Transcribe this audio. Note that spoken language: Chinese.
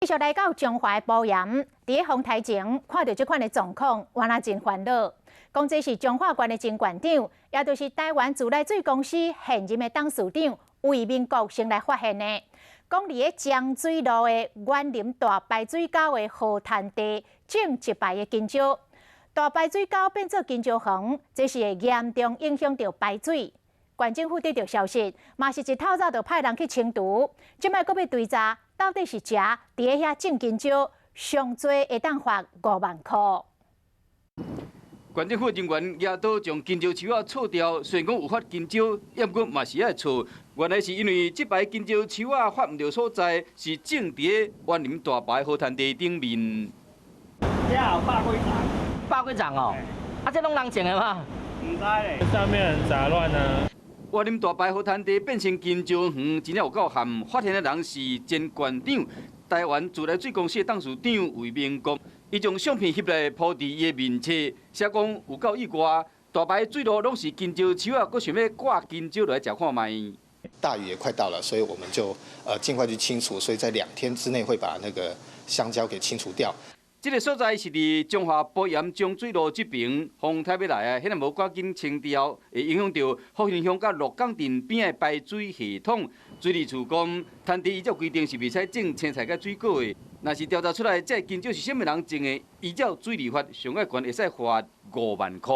继续来到中华的埔盐，伫风台前看到这款的状况，原来真烦恼。讲这是中华县的前县长，也就是台湾自来水公司现任的董事长魏明国先来发现的。讲伫个江水路的园林大排水沟的河滩地种一排的金蕉，大排水沟变做金蕉园，这是会严重影响到排水。县政府得到消息，嘛是一透早就派人去清除，即摆搁要追查。 到底是食伫个遐种金蕉，上多会当罚5万块。县政府人员夜到将金蕉树仔错掉，虽然讲有发金蕉，也毋过嘛是爱错。原来是因为这排金蕉树仔发毋着所在，是种伫个园林大排河滩地顶面。这有100几丛，100几丛哦，啊，这拢人种的吗？唔知咧，上面很杂乱啊。 园林大排河滩地变成金蕉园，真了有够咸。发现的人是前县长、台湾自来水公司的董事长魏明国。伊将相片翕来铺伫伊的面册，写讲有够意外，大排水路拢是金蕉树啊，佫想要挂金蕉来食看卖。大雨也快到了，所以我们就尽快去清除，所以在2天之内会把那个香蕉给清除掉。 这个所在是伫中华埔盐江水路这边，风台要来啊，迄个无赶紧清掉，会影响到福兴乡甲鹿港镇边的排水系统。水利处讲，滩地依照规定是袂使种青菜甲水果的。若是调查出来，这金蕉是啥物人种的，依照水利法，上海县会使罚5万块。